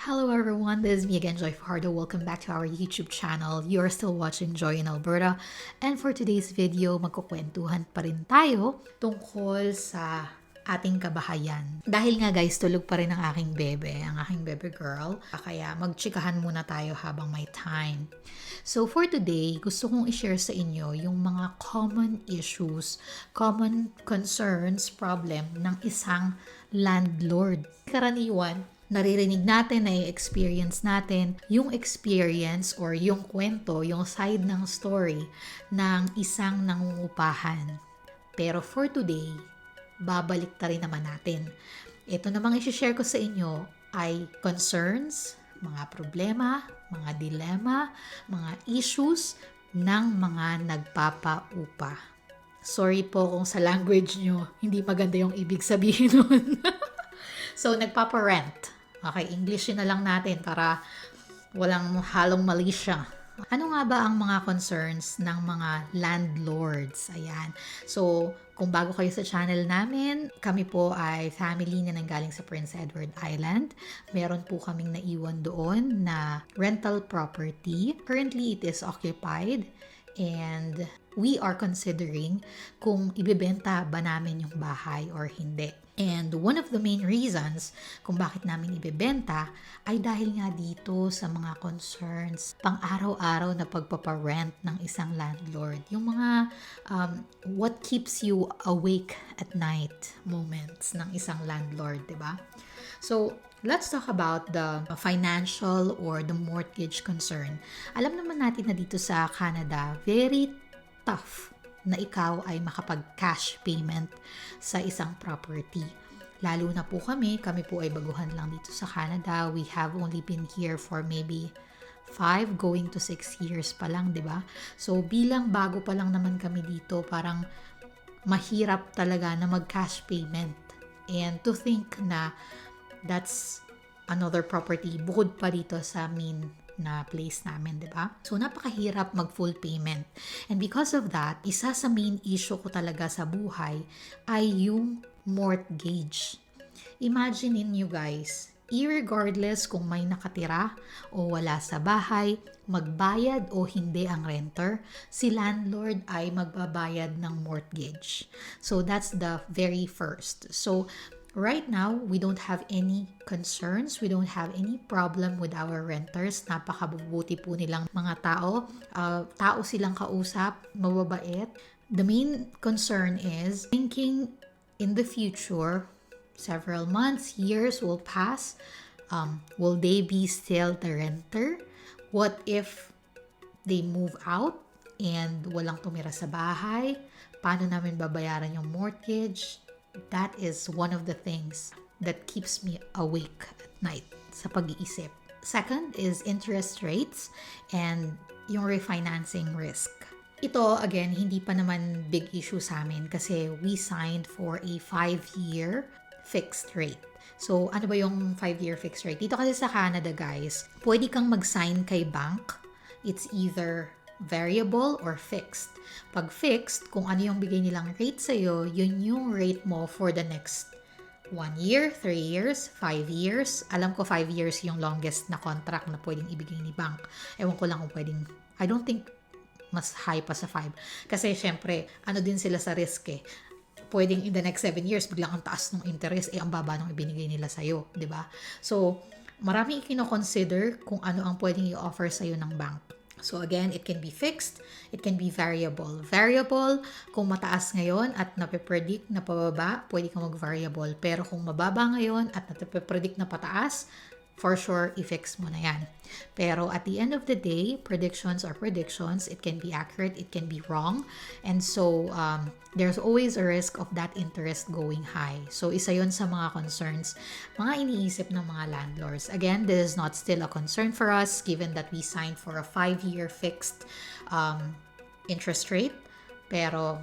Hello everyone, this is me again, Joy Fajardo. Welcome back to our YouTube channel. You're still watching Joy in Alberta. And for today's video, magkukwentuhan pa rin tayo tungkol sa ating kabahayan. Dahil nga guys, tulog pa rin ang aking bebe girl. Kaya magchikahan muna tayo habang may time. So for today, gusto kong i-share sa inyo yung mga common issues, common concerns, problem ng isang landlord. Karaniwan, naririnig natin, na-experience natin yung experience or yung kwento, yung side ng story ng isang nangungupahan. Pero for today, babalik ta rin naman natin. Ito namang i-share ko sa inyo ay concerns, mga problema, mga dilema, mga issues ng mga nagpapaupa. Sorry po kung sa language nyo, hindi maganda yung ibig sabihin nun. So, nagpapa-rent. Okay, Englishin na lang natin para walang halong mali siya. Ano nga ba ang mga concerns ng mga landlords? Ayan. So, kung bago kayo sa channel namin, kami po ay family na nanggaling sa Prince Edward Island. Meron po kaming naiwan doon na rental property. Currently, it is occupied and we are considering kung ibebenta ba namin yung bahay or hindi. And one of the main reasons kung bakit namin ibebenta ay dahil nga dito sa mga concerns pang-araw-araw na pagpaparent ng isang landlord. Yung mga what keeps you awake at night moments ng isang landlord, di ba? So, let's talk about the financial or the mortgage concern. Alam naman natin na dito sa Canada, very tough na ikaw ay makapag-cash payment sa isang property. Lalo na po kami po ay baguhan lang dito sa Canada. We have only been here for maybe 5 going to 6 years pa lang, di ba? So, bilang bago pa lang naman kami dito, parang mahirap talaga na mag-cash payment. And to think na that's another property bukod pa dito sa main na place namin, di ba? So, napakahirap mag-full payment. And because of that, isa sa main issue ko talaga sa buhay ay yung mortgage. Imagine you guys, irregardless kung may nakatira o wala sa bahay, magbayad o hindi ang renter, si landlord ay magbabayad ng mortgage. So, that's the very first. So, right now, we don't have any concerns. We don't have any problem with our renters. Napakabubuti po nilang mga tao. Tao silang kausap, mababait. The main concern is thinking in the future, several months, years will pass. Will they be still the renter? What if they move out and walang tumira sa bahay? Paano namin babayaran yung mortgage? That is one of the things that keeps me awake at night sa pag-iisip. Second is interest rates and yung refinancing risk. Ito, again, hindi pa naman big issue sa amin kasi we signed for a 5-year fixed rate. So, ano ba yung 5-year fixed rate? Dito kasi sa Canada, guys, pwede kang mag-sign kay bank. It's either variable or fixed. Pag fixed, kung ano yung bigay nilang rate sa'yo, yun yung rate mo for the next 1 year, 3 years, 5 years. Alam ko 5 years yung longest na contract na pwedeng ibigay ni bank. Ewan ko lang kung pwedeng, I don't think mas high pa sa 5. Kasi syempre, ano din sila sa risk eh. Pwedeng in the next 7 years, biglang ang taas ng interest, ang baba ng ibinigay nila sa'yo, di ba? So, marami ikino-consider kung ano ang pwedeng i-offer sa'yo ng bank. So again, it can be fixed, it can be variable. Variable, kung mataas ngayon at napipredict na pababa, pwede kang mag-variable. Pero kung mababa ngayon at napipredict na pataas, for sure, i-fix mo na yan. Pero at the end of the day, predictions are predictions. It can be accurate, it can be wrong. And so, there's always a risk of that interest going high. So, isa yon sa mga concerns, mga iniisip ng mga landlords. Again, this is not still a concern for us given that we signed for a 5-year fixed interest rate. Pero,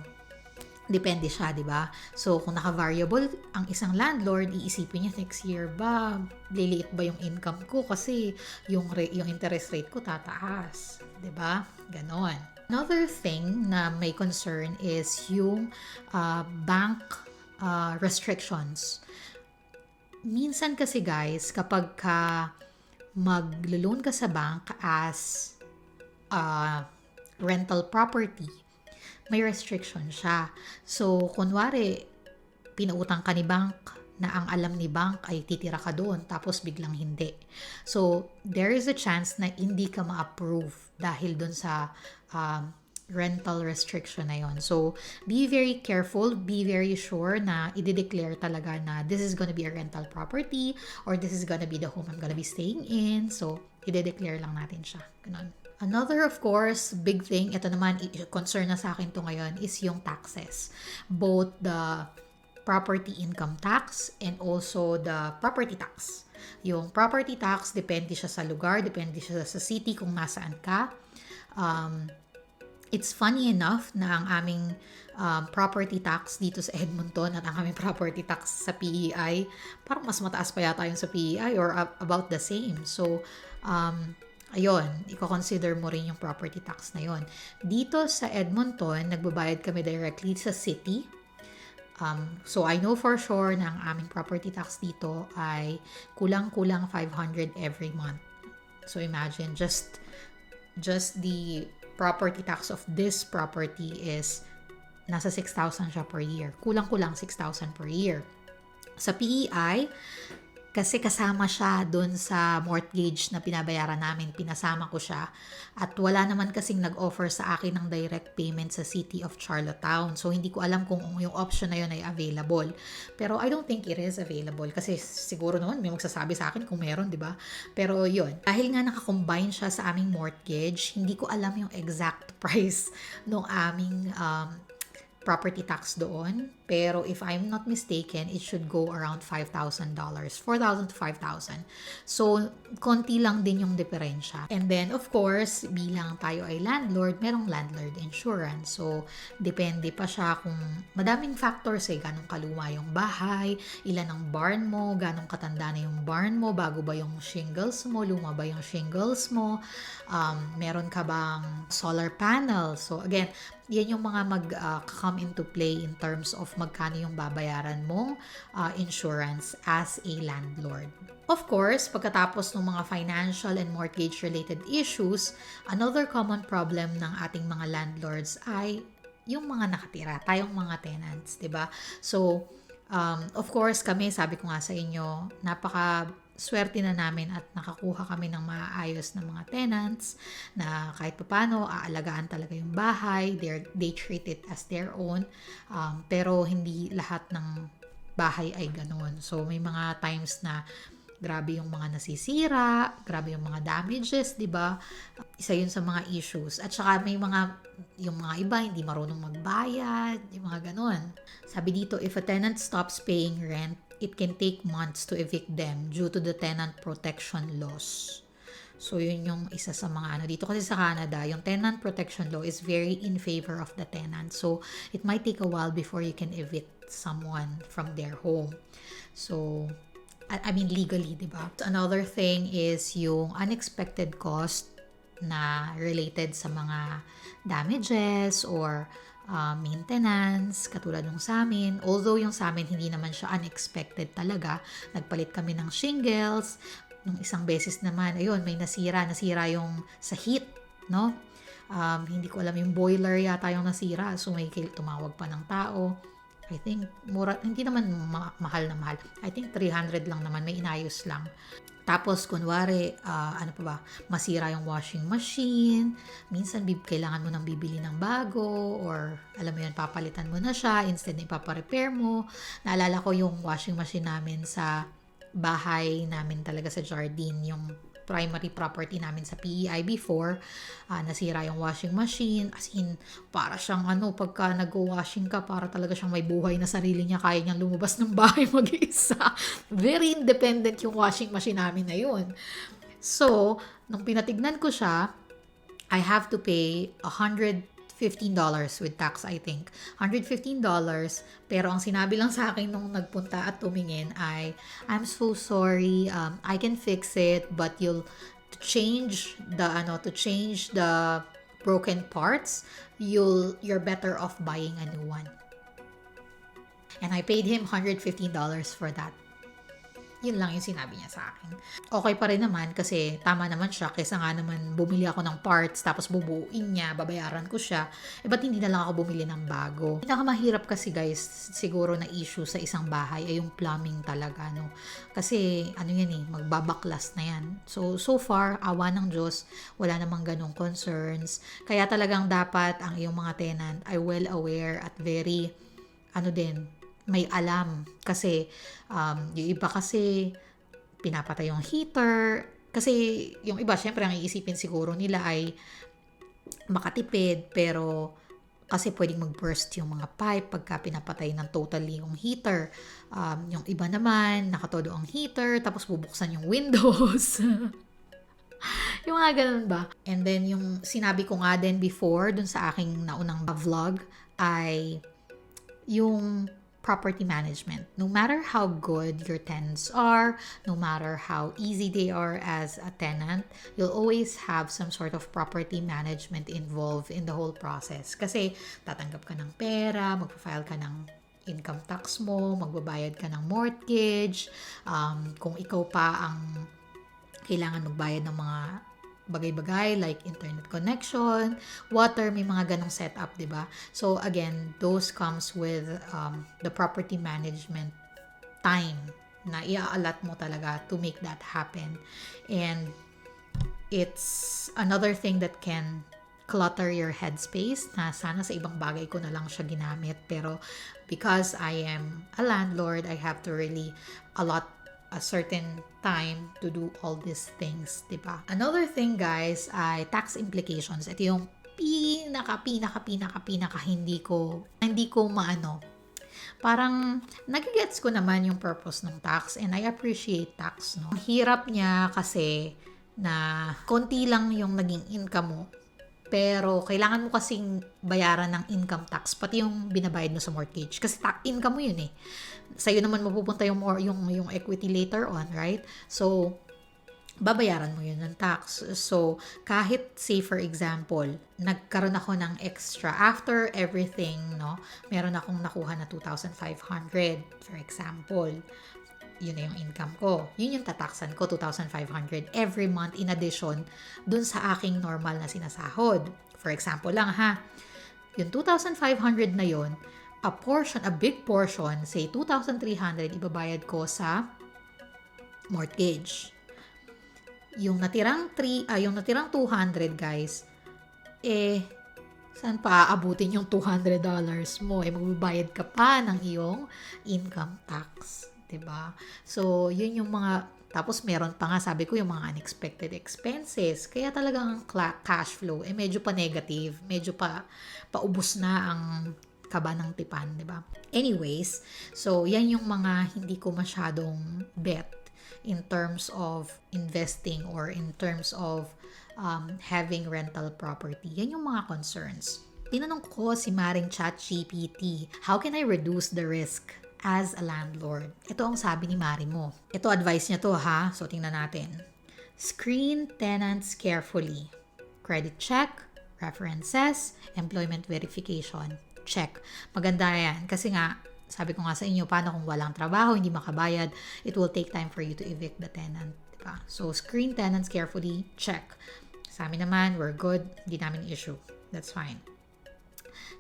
depende siya, di ba? So, kung naka-variable ang isang landlord, iisipin niya next year ba, liliit ba yung income ko kasi yung interest rate ko tataas. Di ba? Ganon. Another thing na may concern is yung bank restrictions. Minsan kasi guys, kapag mag-loan ka sa bank as rental property, may restriction siya. So, kunwari, pinautang ka ni bank na ang alam ni bank ay titira ka doon tapos biglang hindi. So, there is a chance na hindi ka ma-approve dahil doon sa rental restriction na yon. So, be very careful, be very sure na i-declare talaga na this is gonna be a rental property or this is gonna be the home I'm gonna be staying in. So, i-declare lang natin siya. Ganun. Another, of course, big thing, ito naman, concern na sa akin to ngayon, is yung taxes. Both the property income tax and also the property tax. Yung property tax, depende siya sa lugar, depende siya sa city kung nasaan ka. It's funny enough na ang aming property tax dito sa Edmonton at ang aming property tax sa PEI, parang mas mataas pa yata yung sa PEI or about the same. So, ayun, i-consider mo rin yung property tax na yon. Dito sa Edmonton, nagbabayad kami directly sa city. So, I know for sure na ang aming property tax dito ay kulang-kulang 500 every month. So, imagine, just the property tax of this property is nasa 6,000 siya per year. Kulang-kulang 6,000 per year. Sa PEI, kasi kasama siya dun sa mortgage na pinabayaran namin, pinasama ko siya. At wala naman kasing nag-offer sa akin ng direct payment sa City of Charlottetown. So, hindi ko alam kung yung option na yun ay available. Pero I don't think it is available kasi siguro naman may magsasabi sa akin kung meron, di ba? Pero yun, dahil nga nakakombine siya sa aming mortgage, hindi ko alam yung exact price ng aming property tax doon. Pero if I'm not mistaken, it should go around $5,000. 4,000 to 5,000. So, konti lang din yung diferensya. And then, of course, bilang tayo ay landlord, merong landlord insurance. So, depende pa siya kung madaming factors ganong kaluma yung bahay, ilan ang barn mo, ganong katanda na yung barn mo, bago ba yung shingles mo, luma ba yung shingles mo, meron ka bang solar panel. So, again, yan yung mga come into play in terms of magkano yung babayaran mong insurance as a landlord. Of course, pagkatapos ng mga financial and mortgage-related issues, another common problem ng ating mga landlords ay yung mga nakatira, tayong mga tenants, 'di ba? So, of course, kami, sabi ko nga sa inyo, swerte na namin at nakakuha kami ng maayos na mga tenants na kahit paano aalagaan talaga yung bahay, they treat it as their own, pero hindi lahat ng bahay ay ganun. So may mga times na grabe yung mga nasisira, grabe yung mga damages, di ba? Isa yun sa mga issues. At saka may yung mga iba hindi marunong magbayad, yung mga ganun. Sabi dito, if a tenant stops paying rent, it can take months to evict them due to the tenant protection laws. So, yun yung isa sa mga dito kasi sa Canada, yung tenant protection law is very in favor of the tenant. So, it might take a while before you can evict someone from their home. So, I mean legally, di ba? Another thing is yung unexpected cost na related sa mga damages or maintenance, katulad nung sa amin. Although yung sa amin, hindi naman siya unexpected talaga. Nagpalit kami ng shingles. Nung isang beses naman, ayun, may nasira yung sa heat, no? Hindi ko alam, yung boiler yata yung nasira. So, may tumawag pa ng tao. I think, hindi naman mahal na mahal. I think 300 lang naman, may inayos lang. Tapos, kunwari, masira yung washing machine. Minsan, kailangan mo nang bibili ng bago or, alam mo yun, papalitan mo na siya instead na ipaparepair mo. Naalala ko yung washing machine namin sa bahay namin talaga sa Jardine, yung primary property namin sa PEI before. Nasira yung washing machine. As in, para siyang pagka nag-washing ka, para talaga siyang may buhay na sarili niya. Kaya niyang lumabas ng bahay mag-isa. Very independent yung washing machine namin na yun. So, nung pinatignan ko siya, I have to pay $115 with tax, I think. $115. Pero ang sinabi lang sa akin nung nagpunta at tumingin ay, I'm so sorry, I can fix it, but to change the broken parts, you're better off buying a new one. And I paid him $115 for that. Yun lang yung sinabi niya sa akin. Okay pa rin naman kasi tama naman siya kaysa nga naman bumili ako ng parts tapos bubuuin niya, babayaran ko siya. Ba't hindi na lang ako bumili ng bago? Pinakamahirap kasi guys, siguro na issue sa isang bahay ay yung plumbing talaga, no? Kasi ano yan magbabaklas na yan. So far, awa ng Diyos, wala namang ganong concerns. Kaya talagang dapat ang iyong mga tenant ay well aware at very, may alam kasi yung iba kasi pinapatay yung heater kasi yung iba syempre ang iisipin siguro nila ay makatipid pero kasi pwedeng mag-burst yung mga pipe pagka pinapatay ng totally yung heater. Yung iba naman nakatodo ang heater tapos bubuksan yung windows. Yung mga ganun ba? And then yung sinabi ko nga din before dun sa aking naunang vlog ay yung property management. No matter how good your tenants are, no matter how easy they are as a tenant, you'll always have some sort of property management involved in the whole process. Kasi tatanggap ka ng pera, magpa-file ka ng income tax mo, magbabayad ka ng mortgage, kung ikaw pa ang kailangan magbayad ng mga bagay-bagay like internet connection, water, may mga ganong setup, di ba? So again, those comes with the property management time na ia-allot mo talaga to make that happen. And it's another thing that can clutter your headspace na sana sa ibang bagay ko na lang siya ginamit. Pero because I am a landlord, I have to really allot a certain time to do all these things, diba? Another thing, guys, ay tax implications. Ito yung pinaka hindi ko maano. Parang nagigets ko naman yung purpose ng tax and I appreciate tax, no? Ang hirap niya kasi na konti lang yung naging income mo. Pero kailangan mo kasing bayaran ng income tax pati yung binabayad mo sa mortgage kasi income mo yun sa'yo naman mapupunta yung equity later on, right? So babayaran mo yun ng tax. So kahit say for example nagkaroon ako ng extra after everything, no, meron akong nakuha na 2,500 for example, yun na yung income ko. Yun yung tataksan ko, 2,500 every month in addition dun sa aking normal na sinasahod. For example lang yung 2,500 na yun, a big portion, say 2,300, ibabayad ko sa mortgage. Yung natirang 200, guys, saan pa aabutin yung $200 mo? Magbabayad ka pa ng iyong income tax. Diba? So, yun yung mga, tapos meron pa nga, sabi ko, yung mga unexpected expenses. Kaya talagang cash flow, medyo pa negative, medyo pa paubos na ang kaba ng tipan, diba? Anyways, so, yan yung mga hindi ko masyadong bet in terms of investing or in terms of having rental property. Yan yung mga concerns. Tinanong ko si Maring ChatGPT, how can I reduce the risk as a landlord? Ito ang sabi ni Mari mo. Ito advice niya to So tingnan natin. Screen tenants carefully. Credit check, references, employment verification. Check. Maganda yan. Kasi nga, sabi ko nga sa inyo, paano kung walang trabaho, hindi makabayad, it will take time for you to evict the tenant. Diba? So screen tenants carefully. Check. Sa amin naman, we're good. Hindi namin issue. That's fine.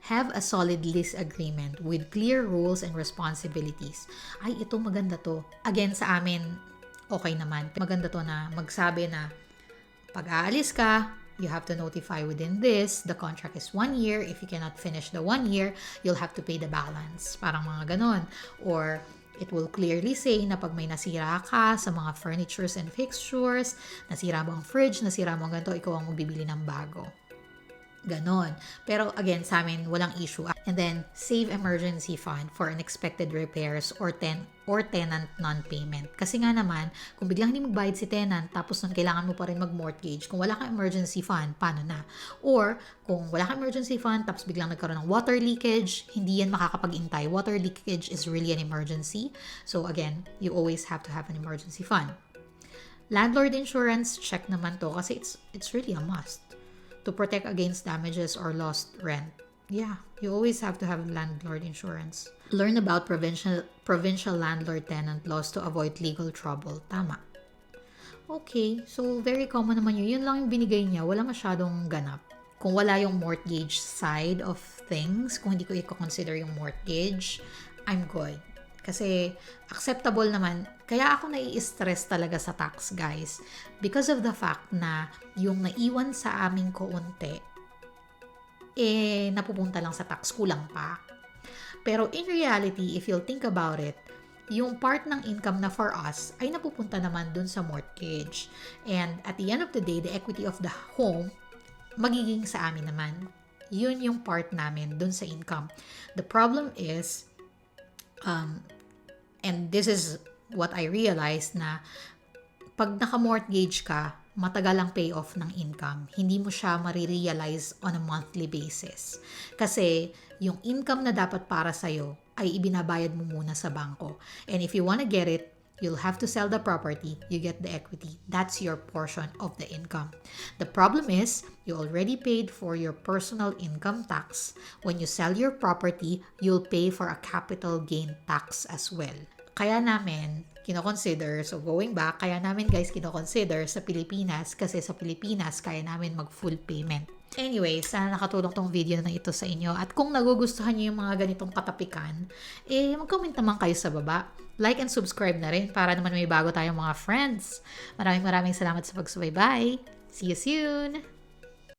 Have a solid lease agreement with clear rules and responsibilities. Ay, ito maganda to. Again, sa amin, okay naman. Maganda to na magsabi na pag aalis ka, you have to notify within this. The contract is 1 year. If you cannot finish the 1 year, you'll have to pay the balance. Parang mga ganon. Or it will clearly say na pag may nasira ka sa mga furnitures and fixtures, nasira mo ang fridge, nasira mo ang ganito, ikaw ang magbibili ng bago. Ganon. Pero again, sa amin, walang issue. And then, save emergency fund for unexpected repairs or tenant non-payment. Kasi nga naman, kung biglang hindi magbayad si tenant, tapos nun kailangan mo pa rin mag-mortgage, kung wala kang emergency fund, paano na? Or, kung wala kang emergency fund, tapos biglang nagkaroon ng water leakage, hindi yan makakapag-intay. Water leakage is really an emergency. So again, you always have to have an emergency fund. Landlord insurance, check naman to kasi it's really a must to protect against damages or lost rent. Yeah, you always have to have landlord insurance. Learn about provincial landlord-tenant laws to avoid legal trouble. Tama. Okay, so very common naman yun. Yun lang yung binigay niya. Wala masyadong ganap. Kung wala yung mortgage side of things, kung hindi ko i-consider yung mortgage, I'm good. Kasi acceptable naman. Kaya ako nai-stress talaga sa tax, guys. Because of the fact na yung naiwan sa aming kaunti, napupunta lang sa tax, kulang pa. Pero in reality, if you'll think about it, yung part ng income na for us ay napupunta naman dun sa mortgage. And at the end of the day, the equity of the home, magiging sa amin naman. Yun yung part namin dun sa income. The problem is, and this is what I realized, na pag naka-mortgage ka, matagal ang payoff ng income. Hindi mo siya marirealize on a monthly basis. Kasi yung income na dapat para sa'yo ay ibinabayad mo muna sa bangko. And if you wanna get it, you'll have to sell the property, you get the equity. That's your portion of the income. The problem is, you already paid for your personal income tax. When you sell your property, you'll pay for a capital gain tax as well. Kaya namin, kino-consider, so going back, kaya namin guys kino-consider sa Pilipinas kasi sa Pilipinas kaya namin mag-full payment. Anyway, sana nakatulong tong video na ito sa inyo. At kung nagugustuhan niyo yung mga ganitong katapikan, mag-comment naman kayo sa baba. Like and subscribe na rin para naman may bago tayong mga friends. Maraming salamat sa pagsubaybay. See you soon!